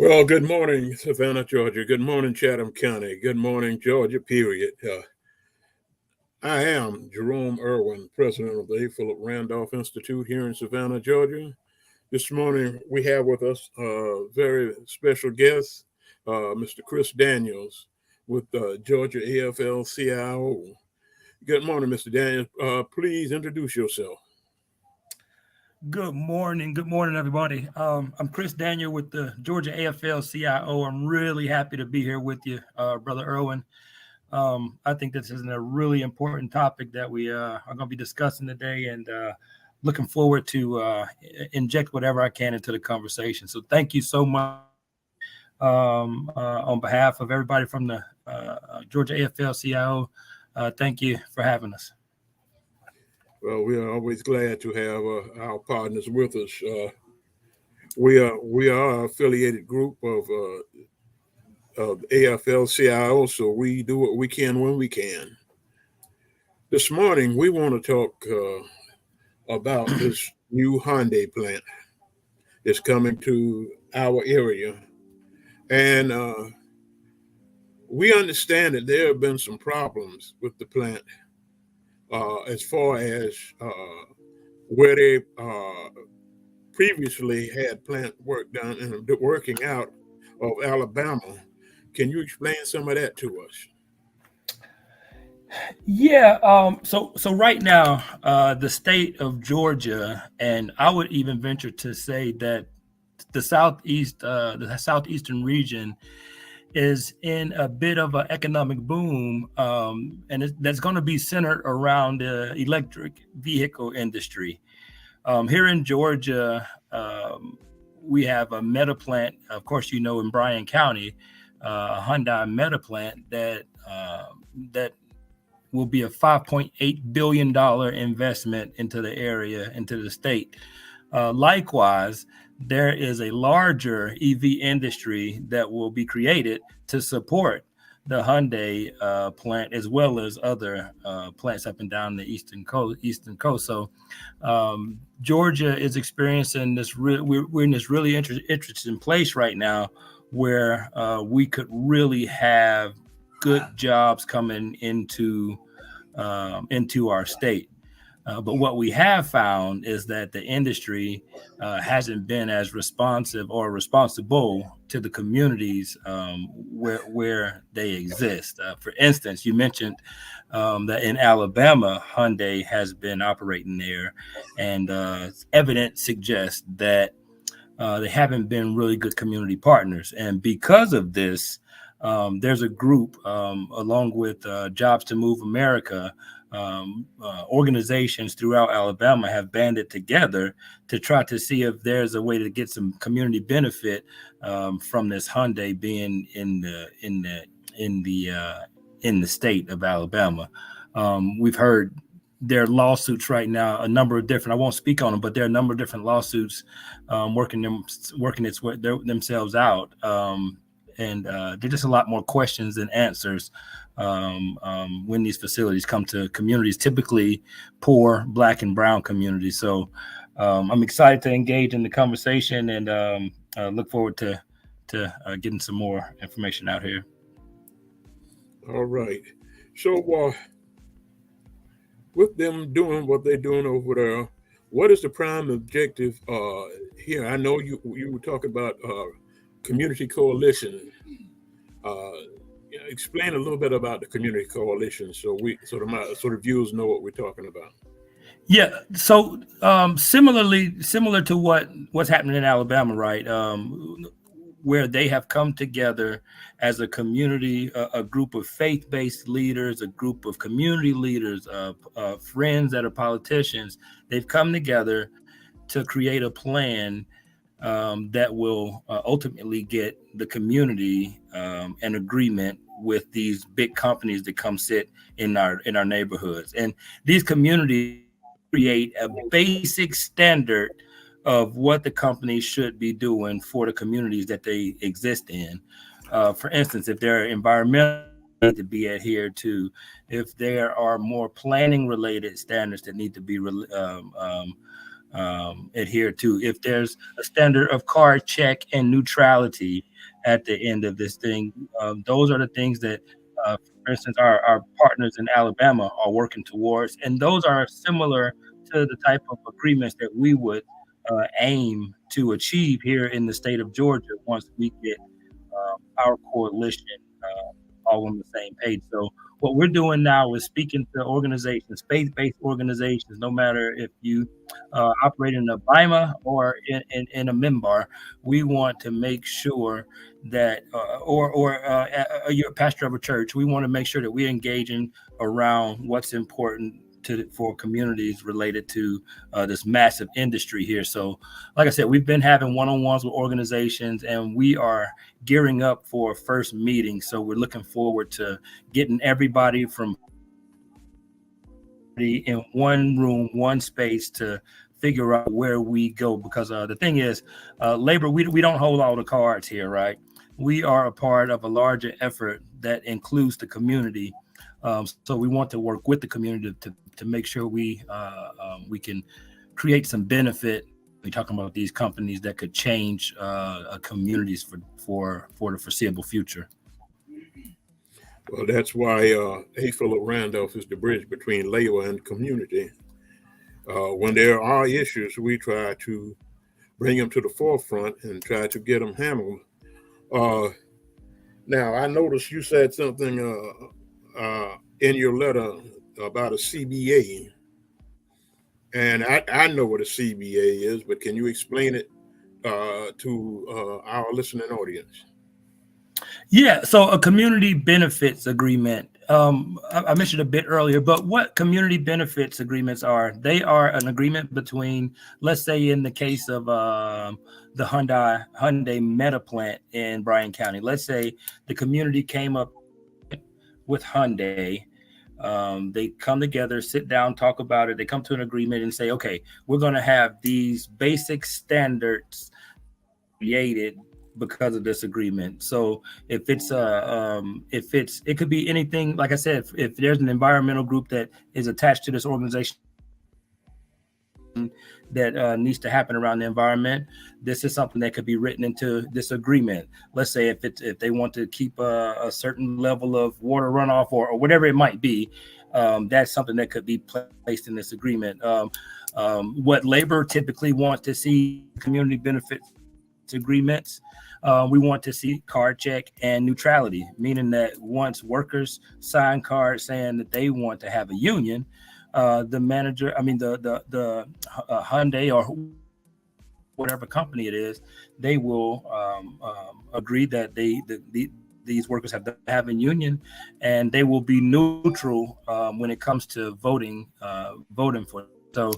Well, good morning, Savannah, Georgia. Good morning, Chatham County. Good morning, Georgia, period. I am Jerome Irwin, president of the A. Philip Randolph Institute here in Savannah, Georgia. This morning, we have with us a very special guest, Mr. Chris Daniels with Georgia AFL-CIO. Good morning, Mr. Daniels. Please introduce yourself. Good morning. Good morning, everybody. I'm Chris Daniel with the Georgia AFL-CIO. I'm really happy to be here with you, Brother Irwin. I think this is a really important topic that we are going to be discussing today, and looking forward to inject whatever I can into the conversation. So thank you so much on behalf of everybody from the Georgia AFL-CIO. Thank you for having us. Well, we are always glad to have our partners with us. We are an affiliated group of AFL-CIO, so we do what we can when we can. This morning, we want to talk about this new Hyundai plant that's coming to our area, and we understand that there have been some problems with the plant as far as where they previously had plant work done and working out of Alabama. Can you explain some of that to us? Yeah. So right now, the state of Georgia, and I would even venture to say that the southeastern region is in a bit of an economic boom, and that's going to be centered around the electric vehicle industry. Here in Georgia, we have a meta plant, of course, in Bryan County, a Hyundai meta plant that will be a $5.8 billion investment into the area, into the state. Likewise, there is a larger EV industry that will be created to support the Hyundai plant, as well as other plants up and down the eastern coast. So Georgia is experiencing this. We're in this really interesting place right now, where we could really have good jobs coming into our state. But what we have found is that the industry hasn't been as responsive or responsible to the communities where they exist. For instance, you mentioned that in Alabama, Hyundai has been operating there, and evidence suggests that they haven't been really good community partners. And because of this, there's a group, along with Jobs to Move America, organizations throughout Alabama have banded together to try to see if there's a way to get some community benefit from this Hyundai being in the state of Alabama. We've heard there are lawsuits right now, a number of different. I won't speak on them, but there are a number of different lawsuits working themselves out. And there's just a lot more questions than answers when these facilities come to communities, typically poor Black and Brown communities. So I'm excited to engage in the conversation, and look forward to getting some more information out here. All right. So with them doing what they're doing over there, what is the prime objective here? I know you were talking about community coalition. Explain a little bit about the community coalition, so my viewers know what we're talking about. Yeah. So similar to what's happening in Alabama, right? Where they have come together as a community, a group of faith-based leaders, a group of community leaders, friends that are politicians. They've come together to create a plan that will ultimately get the community an agreement with these big companies that come sit in our neighborhoods. And these communities create a basic standard of what the companies should be doing for the communities that they exist in. For instance, if there are environmental need to be adhered to, if there are more planning related standards that need to be adhere to. If there's a standard of card check and neutrality at the end of this thing, those are the things that, for instance, our partners in Alabama are working towards, and those are similar to the type of agreements that we would aim to achieve here in the state of Georgia once we get our coalition all on the same page. So what we're doing now is speaking to organizations, faith-based organizations, no matter if you operate in a BIMA or in a MIMBAR. We want to make sure that, you're a pastor of a church, we want to make sure that we're engaging around what's important for communities related to this massive industry here. So, like I said, we've been having one-on-ones with organizations, and we are gearing up for a first meeting. So we're looking forward to getting everybody from in one room, one space to figure out where we go. Because the thing is, labor, we don't hold all the cards here, right? We are a part of a larger effort that includes the community. So we want to work with the community to make sure we can create some benefit. We're talking about these companies that could change communities for the foreseeable future. Well, that's why A. Philip Randolph is the bridge between labor and community. When there are issues, we try to bring them to the forefront and try to get them handled. Now, I noticed you said something in your letter about a CBA, and I know what a CBA is, but can you explain it to our listening audience? Yeah, so a community benefits agreement. I mentioned a bit earlier, but what community benefits agreements are? They are an agreement between, let's say, in the case of the Hyundai Meta plant in Bryan County. Let's say the community came up with Hyundai. They come together, sit down, talk about it. They come to an agreement and say, okay, we're going to have these basic standards created because of this agreement. So if it could be anything, like I said, if there's an environmental group that is attached to this organization that needs to happen around the environment, this is something that could be written into this agreement. Let's say if they want to keep a certain level of water runoff or whatever it might be, that's something that could be placed in this agreement. What labor typically wants to see community benefits agreements, we want to see card check and neutrality, meaning that once workers sign cards saying that they want to have a union, the manager, the Hyundai or whatever company it is, they will agree that these workers have to have a union, and they will be neutral when it comes to voting for it. So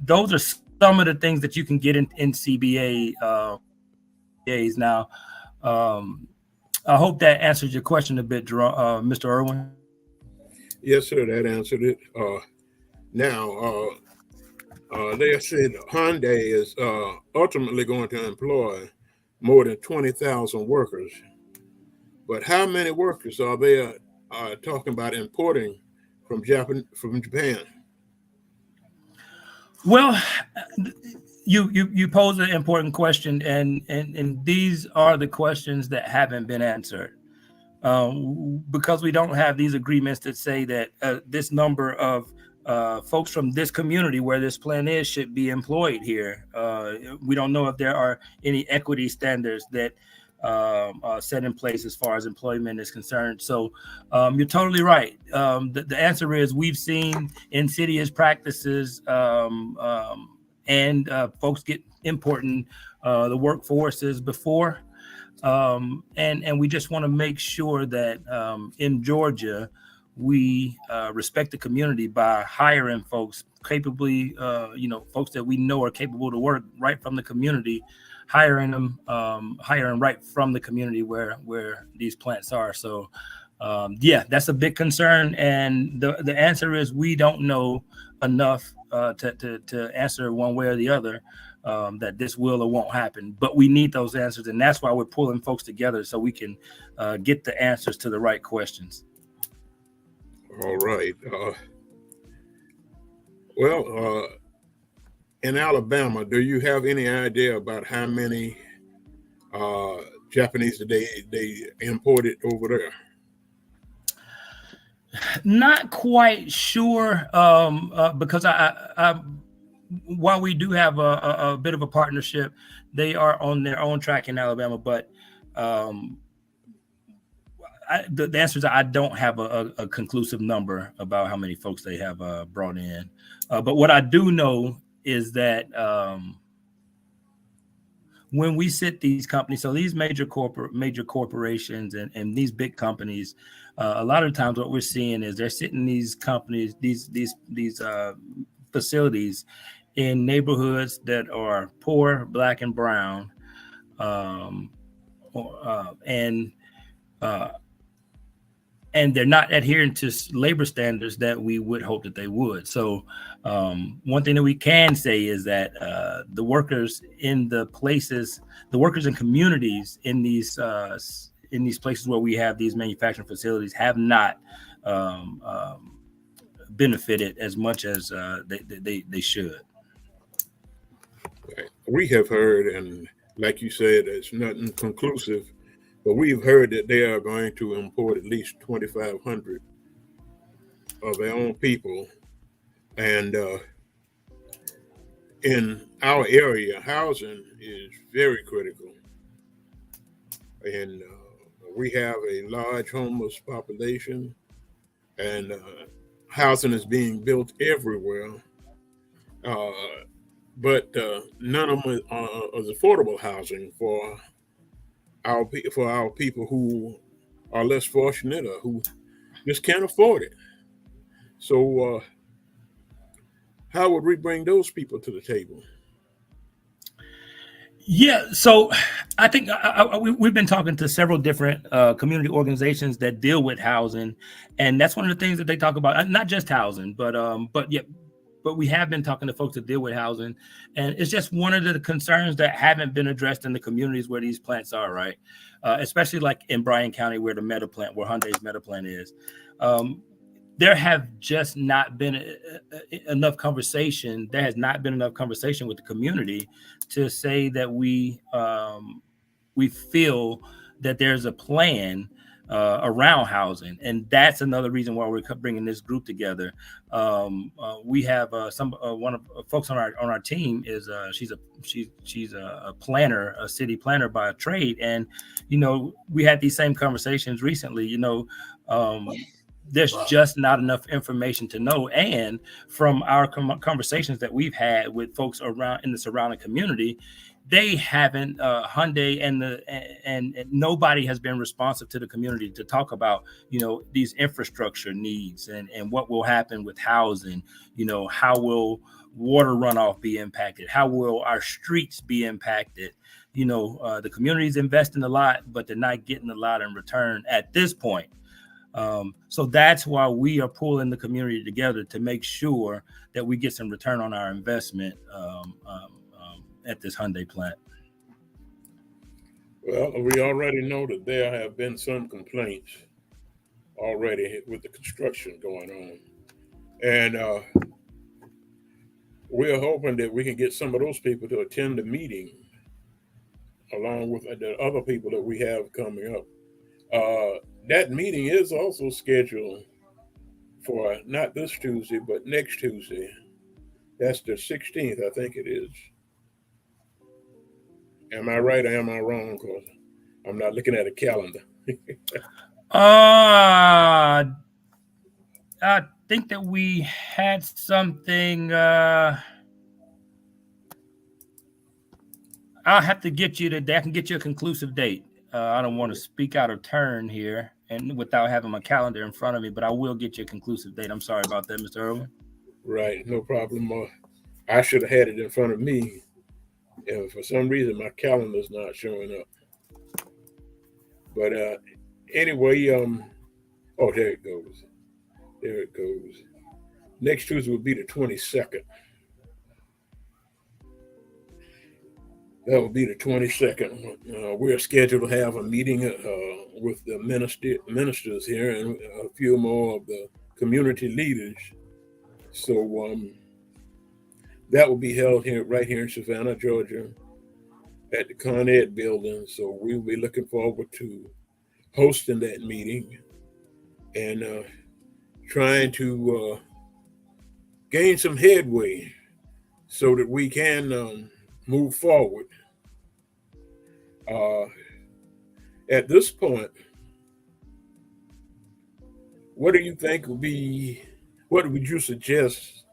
those are some of the things that you can get in CBA days. Now, I hope that answers your question a bit, Mr. Irwin. Yes, sir, that answered it. Now, they said Hyundai is ultimately going to employ more than 20,000 workers. But how many workers are they talking about importing from Japan? Well, you pose an important question, and these are the questions that haven't been answered. Because we don't have these agreements that say that this number of folks from this community where this plant is should be employed here. We don't know if there are any equity standards that set in place as far as employment is concerned. So you're totally right. The answer is we've seen insidious practices and folks get important the workforces before. And we just want to make sure that in Georgia, we respect the community by hiring folks capably, folks that we know are capable to work right from the community, hiring right from the community where these plants are. So, yeah, that's a big concern. And the answer is we don't know enough to answer one way or the other. That this will or won't happen, but we need those answers, and that's why we're pulling folks together so we can get the answers to the right questions. All right. in Alabama, do you have any idea about how many Japanese they imported over there? Not quite sure, because I while we do have a bit of a partnership, they are on their own track in Alabama. But the answer is I don't have a conclusive number about how many folks they have brought in. But what I do know is that when we sit these companies, so these major corporations and these big companies, a lot of times what we're seeing is they're sitting these companies, these facilities in neighborhoods that are poor, Black and brown, um, and they're not adhering to labor standards that we would hope that they would. So one thing that we can say is that the workers in the places, the workers in communities in these places where we have these manufacturing facilities have not benefited as much as they should. We have heard, and like you said, it's nothing conclusive, but we've heard that they are going to import at least 2,500 of their own people. And in our area, housing is very critical. And we have a large homeless population, and housing is being built everywhere. Uh, but none of them is affordable housing for our people who are less fortunate or who just can't afford it. So how would we bring those people to the table? Yeah, so I think we've been talking to several different community organizations that deal with housing, and that's one of the things that they talk about. Not just housing, but we have been talking to folks that deal with housing, and it's just one of the concerns that haven't been addressed in the communities where these plants are, right? Especially like in Bryan County, where the Meta plant, where Hyundai's Meta plant is. There have just not been enough conversation. There has not been enough conversation with the community to say that we feel that there's a plan around housing, and that's another reason why we're bringing this group together. We have one of folks on our team is she's a planner, a city planner by trade, and we had these same conversations recently. There's just not enough information to know. And from our conversations that we've had with folks around in the surrounding community, they haven't Hyundai and nobody has been responsive to the community to talk about these infrastructure needs and what will happen with housing. How will water runoff be impacted? How will our streets be impacted? The community's investing a lot, but they're not getting a lot in return at this point. So that's why we are pulling the community together to make sure that we get some return on our investment at this Hyundai plant. Well, we already know that there have been some complaints already with the construction going on. And we're hoping that we can get some of those people to attend the meeting along with the other people that we have coming up. That meeting is also scheduled for not this Tuesday, but next Tuesday. That's the 16th, I think it is. Am I right or am I wrong? Because I'm not looking at a calendar. I think that we had something. I'll have to get you I can get you a conclusive date. I don't want to speak out of turn here and without having my calendar in front of me, but I will get you a conclusive date. I'm sorry about that, Mr. Irwin. Right, no problem. I should have had it in front of me. And for some reason, my calendar's not showing up. But anyway, oh, there it goes. There it goes. Next Tuesday will be the 22nd. That will be the 22nd. We're scheduled to have a meeting with the ministers here and a few more of the community leaders. So That will be held here, right here in Savannah, Georgia, at the Con Ed building. So we'll be looking forward to hosting that meeting and trying to gain some headway so that we can move forward. Uh, at this point, what do you think would be, what would you suggest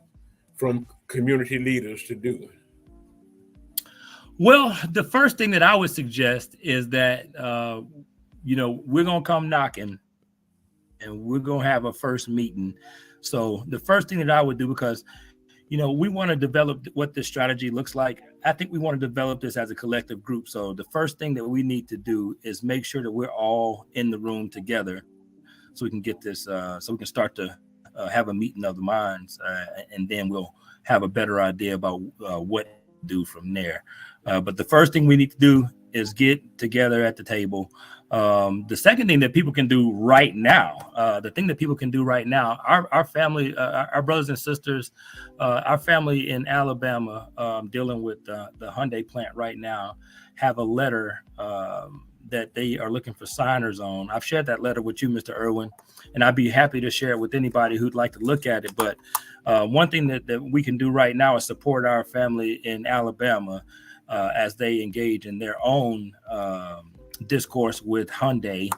from community leaders to do? Well, the first thing that I would suggest is that we're gonna come knocking and we're gonna have a first meeting. So the first thing that I would do, because we want to develop what this strategy looks like. I think we want to develop this as a collective group. So the first thing that we need to do is make sure that we're all in the room together, so we can get this, so we can start to have a meeting of the minds, and then we'll have a better idea about what to do from there. But the first thing we need to do is get together at the table. The second thing that people can do right now, our family, our brothers and sisters, our family in Alabama, dealing with the Hyundai plant right now, have a letter that they are looking for signers on. I've shared that letter with you, Mr. Irwin, and I'd be happy to share it with anybody who'd like to look at it. But one thing that we can do right now is support our family in Alabama as they engage in their own discourse with Hyundai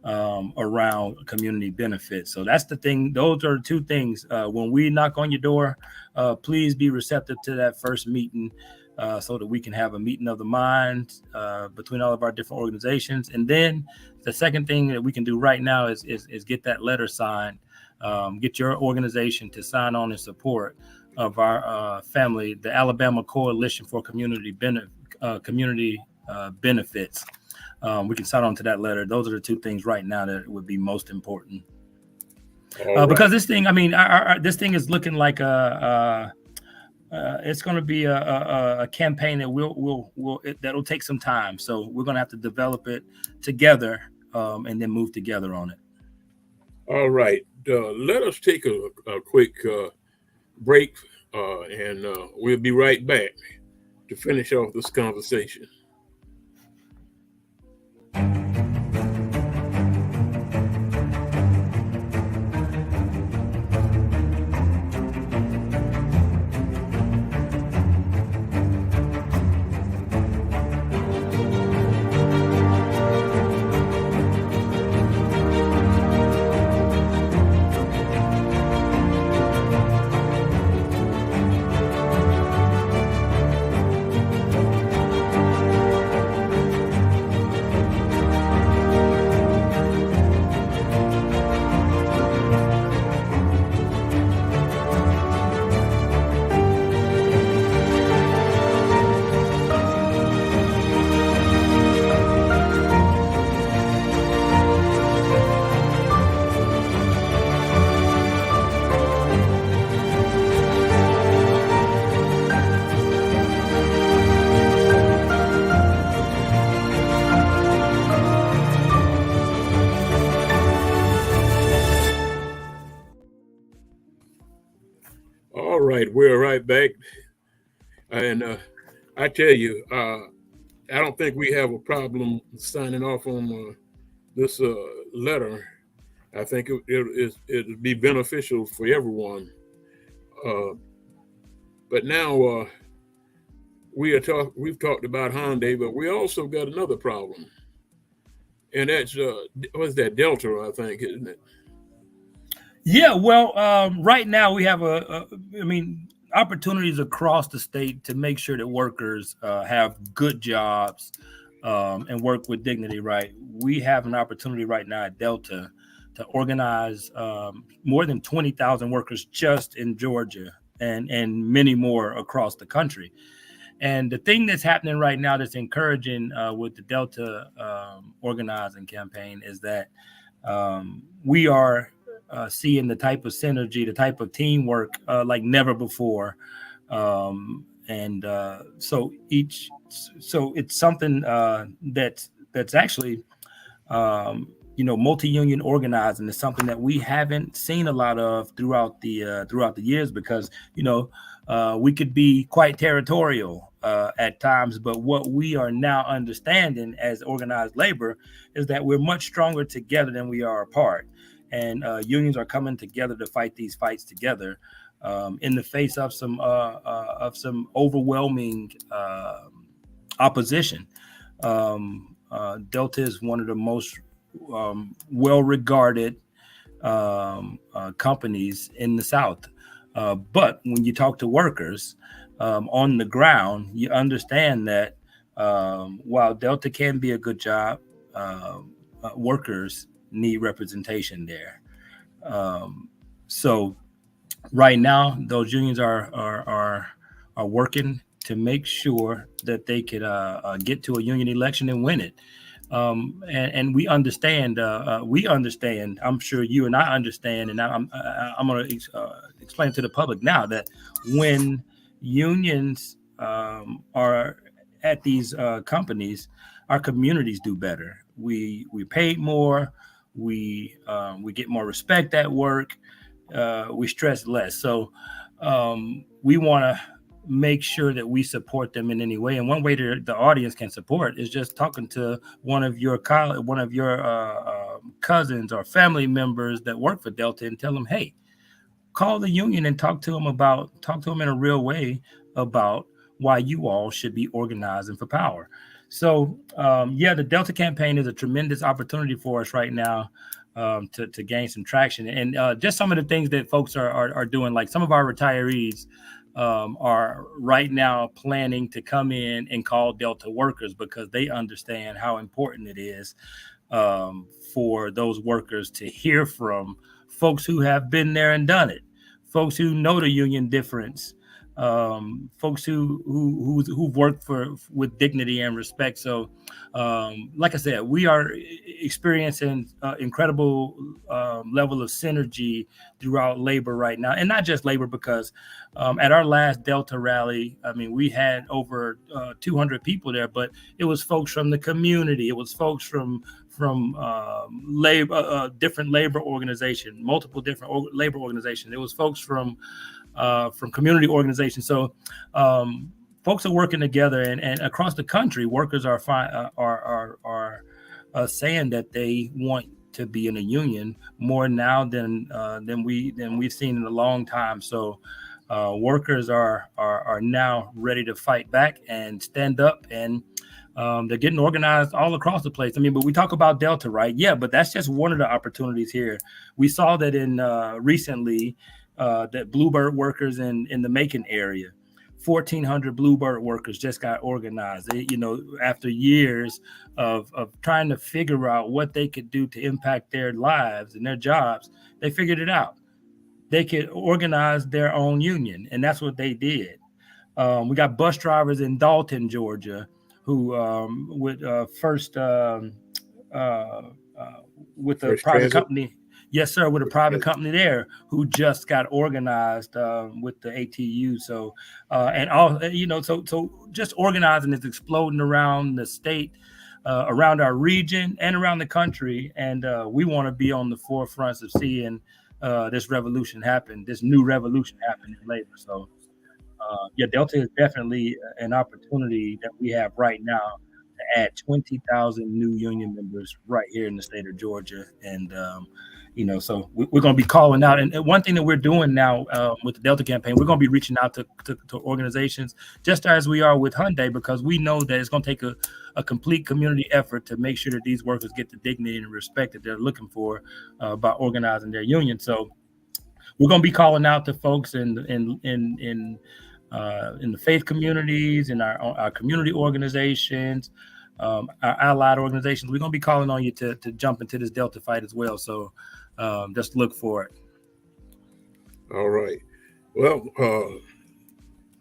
around community benefits. So that's the thing. Those are the two things. When we knock on your door, please be receptive to that first meeting, so that we can have a meeting of the minds between all of our different organizations. And then the second thing that we can do right now is get that letter signed, get your organization to sign on in support of our family, the Alabama Coalition for Community Benefits. We can sign on to that letter. Those are the two things right now that would be most important. Because this thing, this thing is looking like it's going to be a campaign that that'll take some time. So we're going to have to develop it together, and then move together on it. All right. Let us take a quick break, and we'll be right back to finish off this conversation. All right, we're right back. And I tell you, I don't think we have a problem signing off on this letter. I think it'll be beneficial for everyone. Uh, but now we've talked about Hyundai, but we also got another problem, and that's what's that, Delta, I think, isn't it? Yeah, well, right now we have opportunities across the state to make sure that workers have good jobs, and work with dignity. Right, we have an opportunity right now at Delta to organize more than 20,000 workers just in Georgia, and many more across the country. And the thing that's happening right now that's encouraging with the Delta organizing campaign is that we are seeing the type of synergy, the type of teamwork like never before. And so it's something that's actually multi-union organizing is something that we haven't seen a lot of throughout the years, because we could be quite territorial at times, but what we are now understanding as organized labor is that we're much stronger together than we are apart, and unions are coming together to fight these fights together in the face of some overwhelming opposition. Delta is one of the most well-regarded companies in the South. But when you talk to workers on the ground, you understand that while Delta can be a good job, workers need representation there. So right now, those unions are working to make sure that they could get to a union election and win it. And we understand. I'm sure you and I understand, and I'm going to explain to the public now that when unions are at these companies, our communities do better. We pay more. We get more respect at work. We stress less. So we want to make sure that we support them in any way. And one way the audience can support is just talking to one of your cousins or family members that work for Delta and tell them, hey, call the union and talk to them in a real way about why you all should be organizing for power. So the Delta campaign is a tremendous opportunity for us right now to gain some traction. And just some of the things that folks are doing, like some of our retirees are right now planning to come in and call Delta workers, because they understand how important it is for those workers to hear from folks who have been there and done it, folks who know the union difference, folks who've worked with dignity and respect. So, like I said, we are experiencing incredible level of synergy throughout labor right now, and not just labor, because at our last Delta rally, I mean, we had over 200 people there, but it was folks from the community, it was folks from labor, different labor organization, multiple different labor organizations. It was folks from community organizations. So folks are working together, and across the country, workers are saying that they want to be in a union more now than we've seen in a long time. So workers are now ready to fight back and stand up, and they're getting organized all across the place. I mean, but we talk about Delta, right? Yeah, but that's just one of the opportunities here. We saw that in recently that Bluebird workers in the Macon area, 1,400 Bluebird workers just got organized. After years of trying to figure out what they could do to impact their lives and their jobs, they figured it out. They could organize their own union, and that's what they did. We got bus drivers in Dalton, Georgia, who with first with a private company. Yes, sir, with a private company there, who just got organized with the ATU. So so just organizing is exploding around the state, around our region, and around the country. And we want to be on the forefronts of seeing this revolution happen, this new revolution happen in labor. So Delta is definitely an opportunity that we have right now to add 20,000 new union members right here in the state of Georgia. And so we're going to be calling out. And one thing that we're doing now with the Delta campaign, we're going to be reaching out to organizations, just as we are with Hyundai, because we know that it's going to take a complete community effort to make sure that these workers get the dignity and respect that they're looking for by organizing their union. So we're going to be calling out to folks in the faith communities, in our community organizations, our allied organizations. We're going to be calling on you to jump into this Delta fight as well. So just look for it. All right. Well,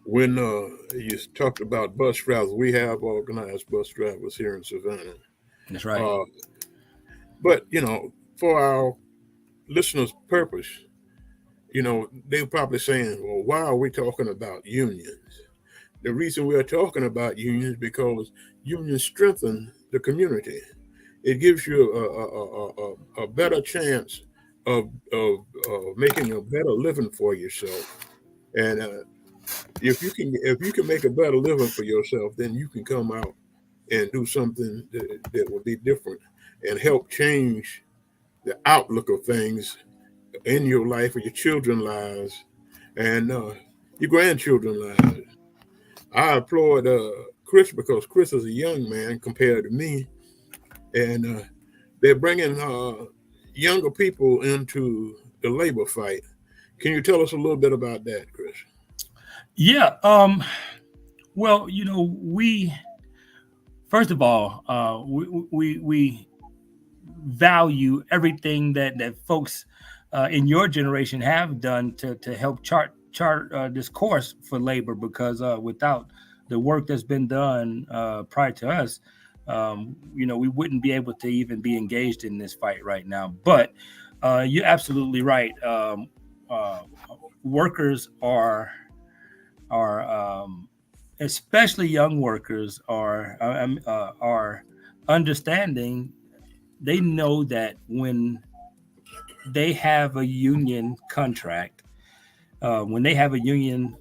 when you talked about bus drivers, we have organized bus drivers here in Savannah. That's right. But, for our listeners' purpose, they're probably saying, well, why are we talking about unions? The reason we're talking about unions is because unions strengthen the community. it gives you a better chance of making a better living for yourself. And if you can make a better living for yourself, then you can come out and do something that will be different and help change the outlook of things in your life or your children's lives and your grandchildren's lives. I applaud Chris because Chris is a young man compared to me, and they're bringing younger people into the labor fight. Can you tell us a little bit about that, Chris? Yeah. Well, we first of all, we value everything that folks in your generation have done to help chart this course for labor, because without the work that's been done prior to us, we wouldn't be able to even be engaged in this fight right now. But you're absolutely right. Uh, Workers are especially young workers are understanding. They know that when they have a union contract, when they have a union,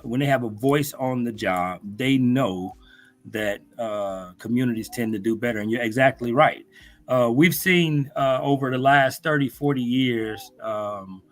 when they have a voice on the job, they know that communities tend to do better. And you're exactly right. We've seen over the last 30, 40 years um,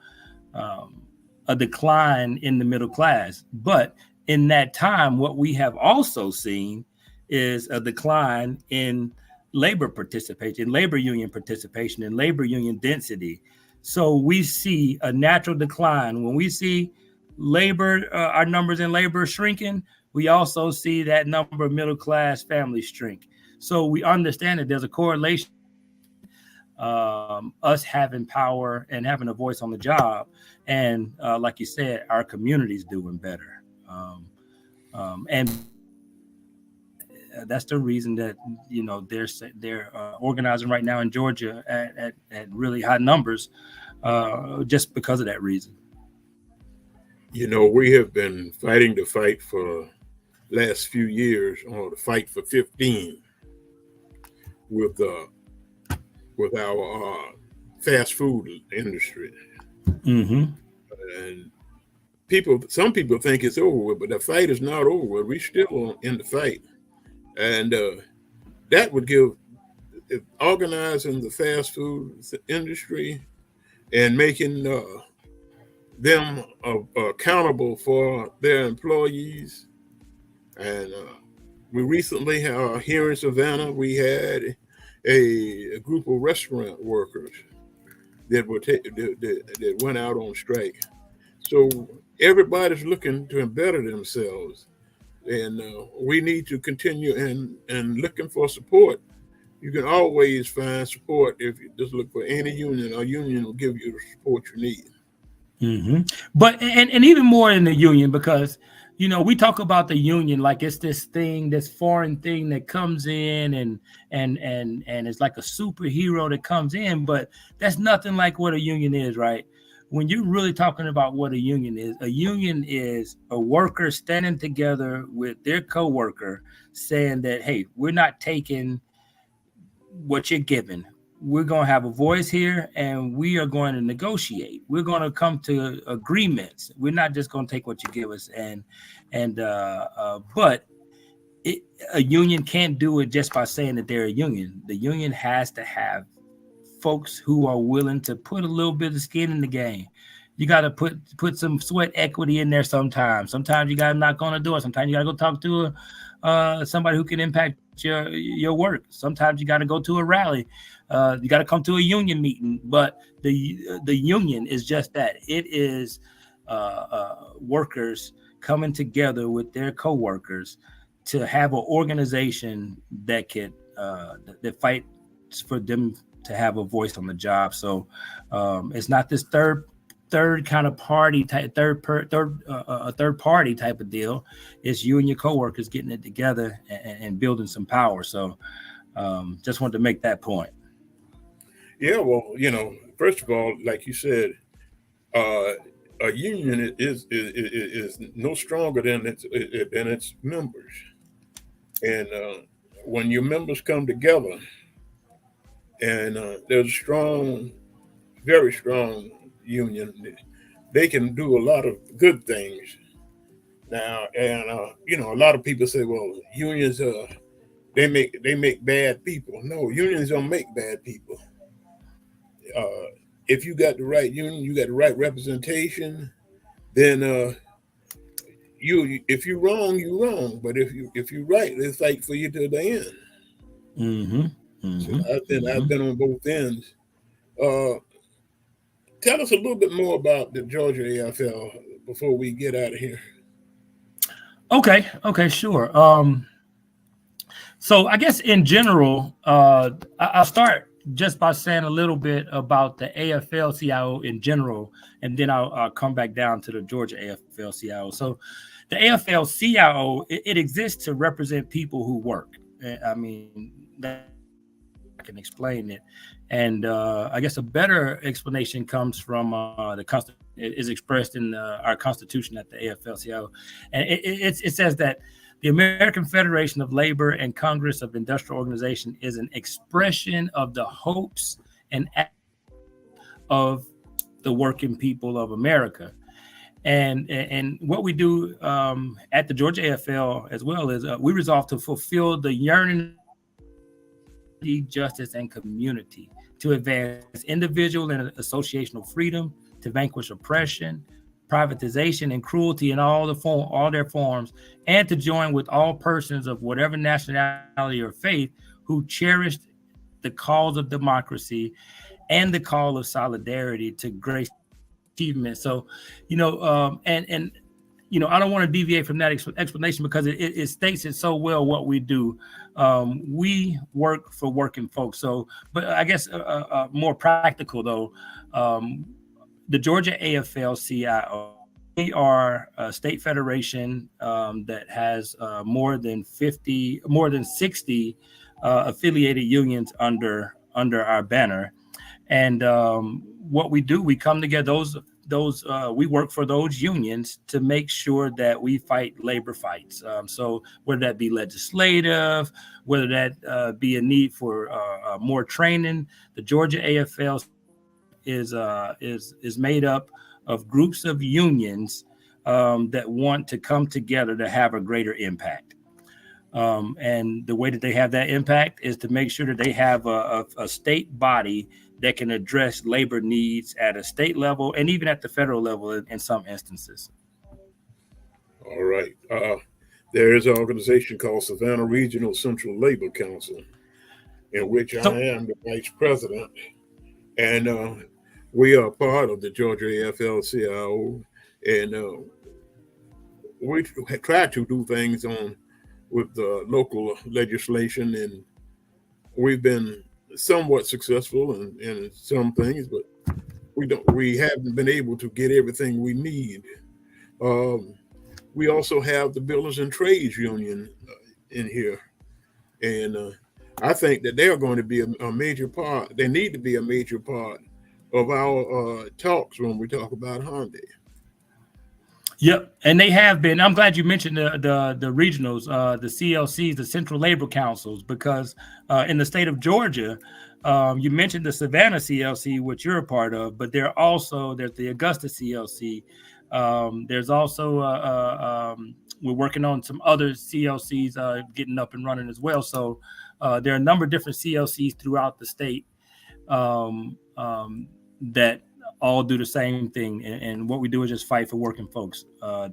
a decline in the middle class. But in that time, what we have also seen is a decline in labor participation, labor union participation, and labor union density. So we see a natural decline. When we see our numbers in labor shrinking, we also see that number of middle class families shrink. So we understand that there's a correlation between us having power and having a voice on the job, and like you said, our communities doing better. And that's the reason that they're organizing right now in Georgia at really high numbers, just because of that reason. We have been fighting the fight for last few years, or the fight for 15, with our fast food industry. Mm-hmm. And some people think it's over with, but the fight is not over with. We still in the fight, and that would give organizing the fast food industry and making them accountable for their employees. And we recently, here in Savannah, we had a group of restaurant workers that went out on strike. So everybody's looking to better themselves, and we need to continue and looking for support. You can always find support if you just look for any union. A union will give you the support you need. Mm-hmm. But and even more in the union, because we talk about the union like it's this thing, this foreign thing that comes in and it's like a superhero that comes in, but that's nothing like what a union is, right? When you're really talking about what a union is a worker standing together with their coworker, saying that, hey, we're not taking what you're given. We're going to have a voice here, and we are going to negotiate. We're going to come to agreements. We're not just going to take what you give us. But a union can't do it just by saying that they're a union. The union has to have folks who are willing to put a little bit of skin in the game. You got to put some sweat equity in there sometimes. Sometimes you got to knock on a door. Sometimes you got to go talk to somebody who can impact your work. Sometimes you got to go to a rally. You got to come to a union meeting. But the union is just that. It is workers coming together with their coworkers to have an organization that could that fights for them to have a voice on the job. So it's not this third kind of party type, a third party type of deal. It's you and your coworkers getting it together and building some power. So just wanted to make that point. Yeah, well, first of all, like you said, uh, a union is no stronger than its members, and when your members come together, and there's a strong, very strong union. They can do a lot of good things now, and a lot of people say, well, unions they make bad people. No, unions don't make bad people. Uh, if you got the right union, you got the right representation, then you if you're wrong, you're wrong. But if you're right, they fight for you to the end. Mm-hmm. So Mm-hmm. I've Mm-hmm. been on both ends. Uh, Tell us a little bit more about the Georgia AFL before we get out of here. Okay. Okay. Sure. So I guess in general, I'll start just by saying a little bit about the AFL-CIO in general, and then I'll come back down to the Georgia AFL-CIO. So the AFL-CIO, it exists to represent people who work. I mean, I can explain it. And I guess a better explanation comes from the Constitution. It is expressed in our Constitution at the AFL-CIO. And it says that the American Federation of Labor and Congress of Industrial Organization is an expression of the hopes and of the working people of America. And what we do at the Georgia AFL as well is we resolve to fulfill the yearning justice and community, to advance individual and associational freedom, to vanquish oppression, privatization, and cruelty in all their forms, and to join with all persons of whatever nationality or faith who cherished the cause of democracy and the call of solidarity to great achievement. So, and I don't want to deviate from that explanation because it states it so well what we do. We work for working folks. So, but I guess more practical though, the Georgia AFL-CIO, we are a state federation that has more than 60 affiliated unions under our banner. And what we do, we come together. We work for those unions to make sure that we fight labor fights. So whether that be legislative, whether that be a need for more training, the Georgia AFL is made up of groups of unions that want to come together to have a greater impact. And the way that they have that impact is to make sure that they have a state body that can address labor needs at a state level and even at the federal level in some instances. All right. There is an organization called Savannah Regional Central Labor Council, in which I So, am the vice president, and we are part of the Georgia AFL-CIO, and we try to do things on with the local legislation, and we've been somewhat successful in some things, but we haven't been able to get everything we need. Um, we also have the Builders and Trades Union in here, and I think that they are going to be a major part. They need to be a major part of our talks when we talk about Hyundai. yep, and they have been. I'm glad you mentioned the regionals, the CLCs, the Central Labor Councils, because in the state of Georgia, you mentioned the Savannah CLC, which you're a part of, but there's the Augusta CLC. There's also we're working on some other CLCs getting up and running as well. So there are a number of different CLCs throughout the state that all do the same thing. And what we do is just fight for working folks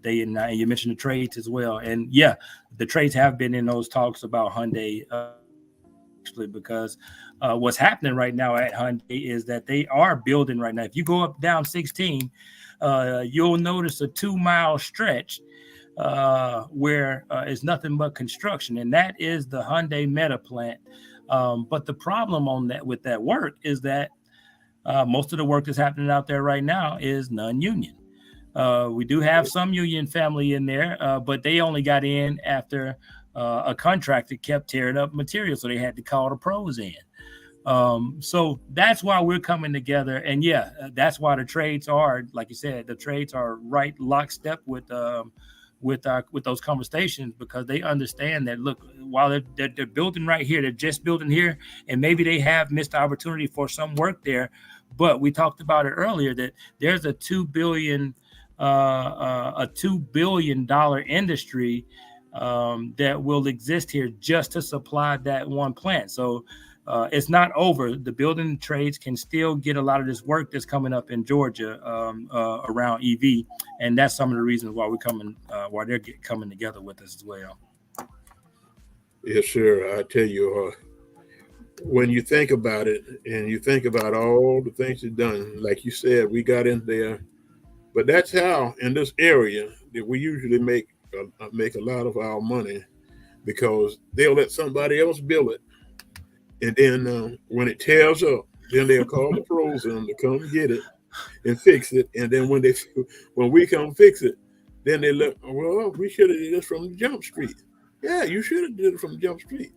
day and night. And you mentioned the trades as well. And yeah, the trades have been in those talks about Hyundai actually, because what's happening right now at Hyundai is that they are building right now. If you go up down 16, you'll notice a 2-mile stretch where it's nothing but construction, and that is the Hyundai Meta plant. But the problem with that work is that most of the work that's happening out there right now is non-union. We do have some union family in there, but they only got in after a contractor kept tearing up material, so they had to call the pros in. So that's why we're coming together, and yeah, that's why the trades are, like you said, the trades are right lockstep with with those conversations, because they understand that, look, while they're building right here, they're just building here, and maybe they have missed the opportunity for some work there, but we talked about it earlier that there's a $2 billion industry that will exist here just to supply that one plant. So it's not over. The building trades can still get a lot of this work that's coming up in Georgia around EV, and that's some of the reasons why why they're coming together with us as well. Yes, sir. I tell you, when you think about it, and you think about all the things you've done, like you said, we got in there, but that's how in this area that we usually make a lot of our money, because they'll let somebody else build it. And then when it tears up, then they'll call the pros in to come get it and fix it. And then when we come fix it, then they look, well, we should have did this from Jump Street. Yeah, you should have did it from Jump Street.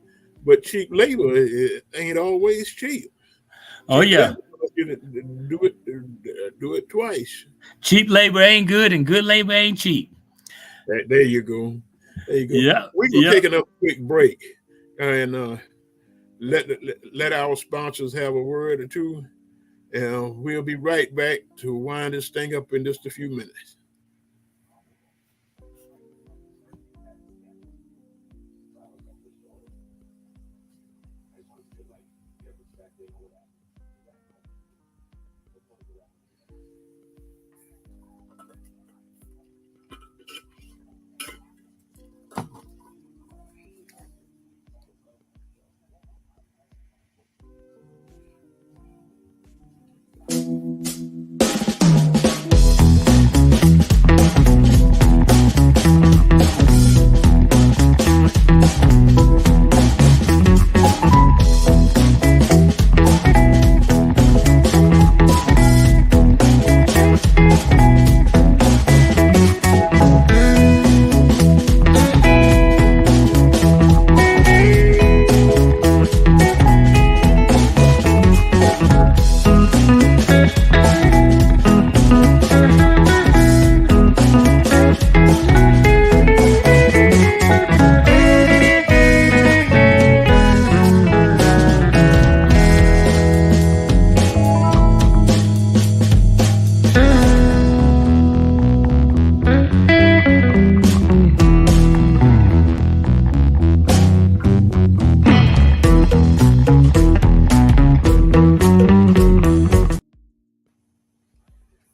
But cheap labor ain't always cheap. Oh yeah, do it twice. Cheap labor ain't good, and good labor ain't cheap. There you go. There you go. Yeah, We're gonna take another quick break and let our sponsors have a word or two, and we'll be right back to wind this thing up in just a few minutes.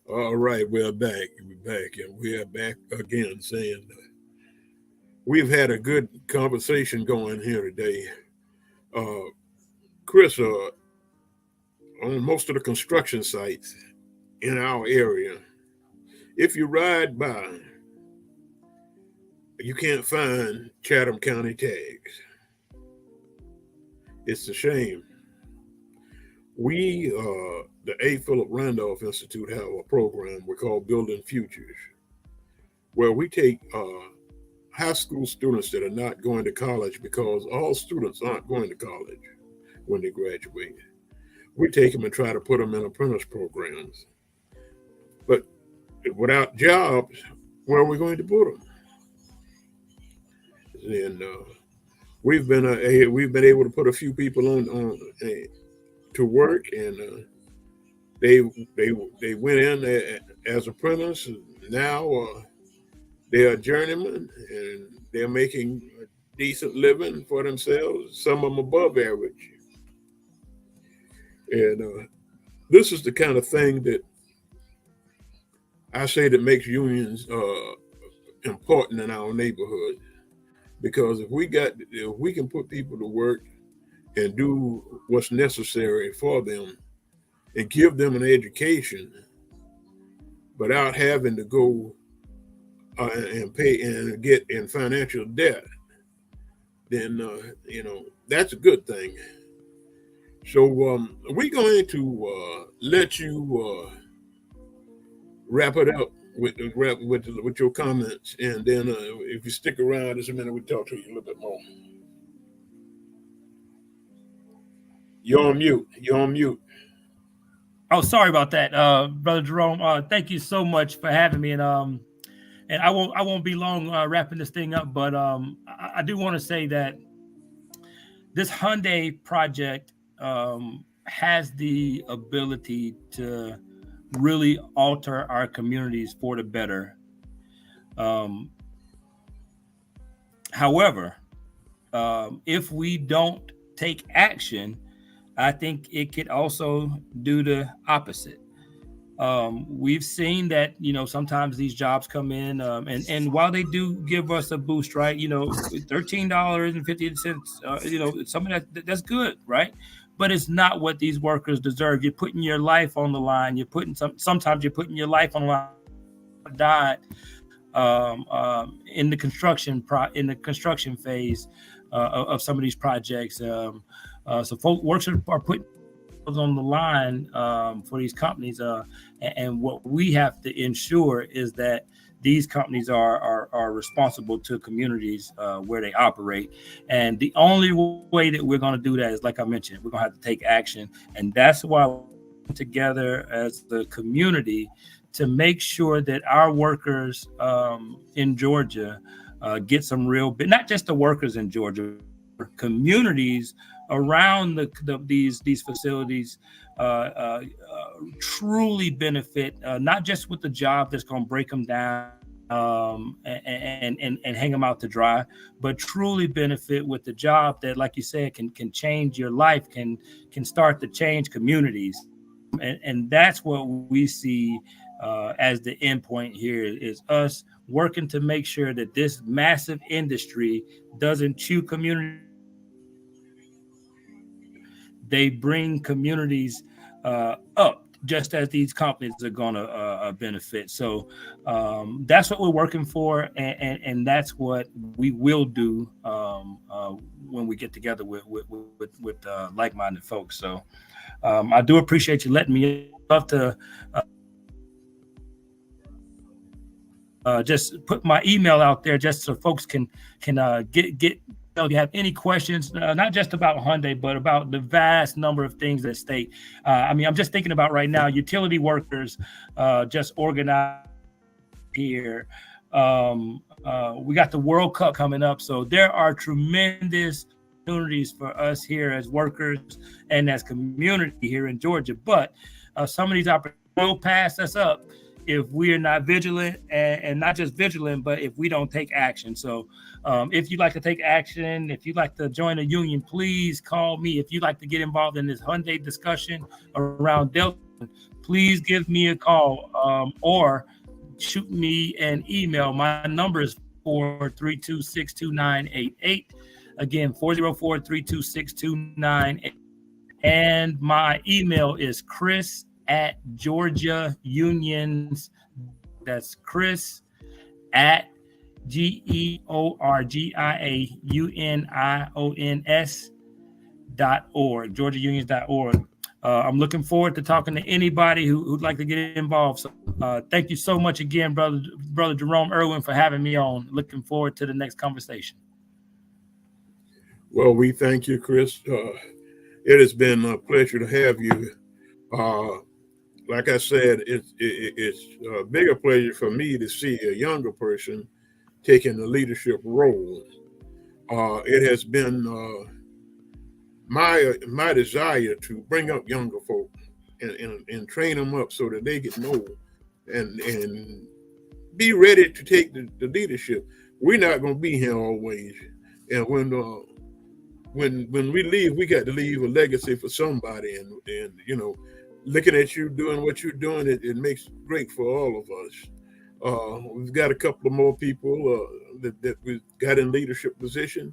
All right, we're back. And we're back again saying we've had a good conversation going here today. Uh, Chris, on most of the construction sites in our area, if you ride by, you can't find Chatham County tags. It's a shame. We, the A. Philip Randolph Institute, have a program we call Building Futures, where we take high school students that are not going to college, because all students aren't going to college when they graduate. We take them and try to put them in apprentice programs. But without jobs, where are we going to put them? And we've been able to put a few people on to work, and they went in as apprentices. Now they are journeymen, and they're making a decent living for themselves. Some of them above average. And this is the kind of thing that I say that makes unions important in our neighborhood. Because if we can put people to work and do what's necessary for them and give them an education without having to go and pay and get in financial debt, then that's a good thing. So we're going to let you wrap it up with your comments, and then if you stick around just a minute, we'll talk to you a little bit more. You're on mute. Oh, sorry about that, Brother Jerome. Thank you so much for having me. And and I won't be long wrapping this thing up, but I do want to say that this Hyundai project has the ability to really alter our communities for the better. Um, However, if we don't take action, I think it could also do the opposite. We've seen that sometimes these jobs come in, and while they do give us a boost, right? $13.50. Some of that's good, right? But it's not what these workers deserve. You're putting your life on the line. Sometimes you're putting your life on the line. Died in the construction phase of some of these projects. So workers are putting on the line for these companies, and what we have to ensure is that these companies are responsible to communities where they operate. And the only way that we're going to do that is, like I mentioned, we're going to have to take action, and that's why we're together as the community to make sure that our workers in Georgia get some real, not just the workers in Georgia, communities around these facilities truly benefit, not just with the job that's going to break them down and hang them out to dry, but truly benefit with the job that, like you said, can change your life, can start to change communities. And that's what we see as the end point here, is us working to make sure that this massive industry doesn't chew community. They bring communities up, just as these companies are going to benefit. So that's what we're working for, and that's what we will do when we get together with like-minded folks. So I do appreciate you letting me love to just put my email out there, just so folks can get. If you have any questions, not just about Hyundai, but about the vast number of things that state. I'm just thinking about right now, utility workers just organized here. We got the World Cup coming up, so there are tremendous opportunities for us here as workers and as community here in Georgia. But some of these opportunities will pass us up if we're not vigilant, and not just vigilant, but if we don't take action. So if you'd like to take action, if you'd like to join a union, please call me. If you'd like to get involved in this Hyundai discussion around Delta, please give me a call or shoot me an email. My number is 432-629-88. Again, 404-326-2988. And my email is Chris@Georgia Unions. That's Chris at GeorgiaUnions.org, GeorgiaUnions.org. I'm looking forward to talking to anybody who'd like to get involved. So thank you so much again, brother Jerome Irwin, for having me on. Looking forward to the next conversation. Well, we thank you, Chris. It has been a pleasure to have you. Like I said, it's a bigger pleasure for me to see a younger person taking the leadership role. It has been my desire to bring up younger folk and train them up so that they get know and be ready to take the leadership. We're not going to be here always, and when we leave, we got to leave a legacy for somebody. And looking at you doing what you're doing, it makes great for all of us. We've got a couple of more people that we've got in leadership position.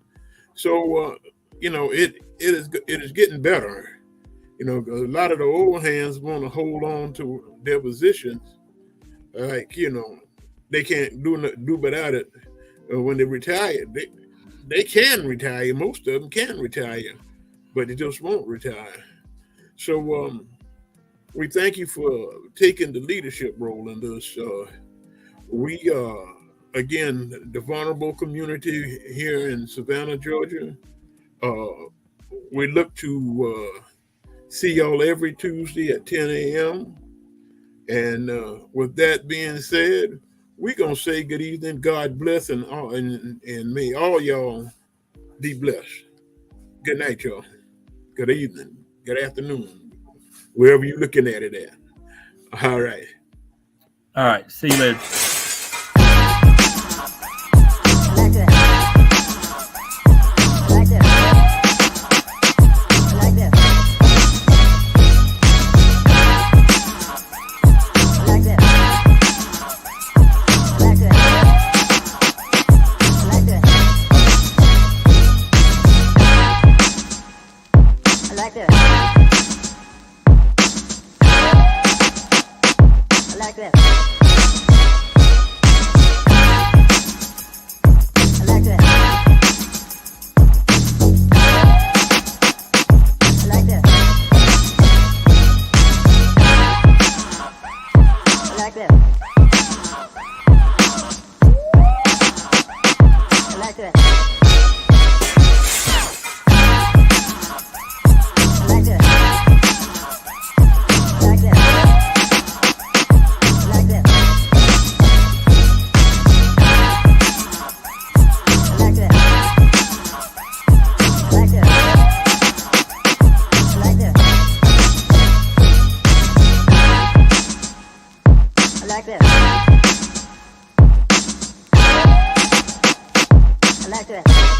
So it is getting better. A lot of the old hands want to hold on to their positions, like they can't do without it. When they retire, they can retire. Most of them can retire, but they just won't retire. So we thank you for taking the leadership role in this. We again, the vulnerable community here in Savannah, Georgia. We look to see y'all every Tuesday at 10 a.m. And with that being said, we're gonna say good evening, God bless, and may all y'all be blessed. Good night, y'all. Good evening. Good afternoon. Wherever you're looking at it at. All right. All right. See you later. like that.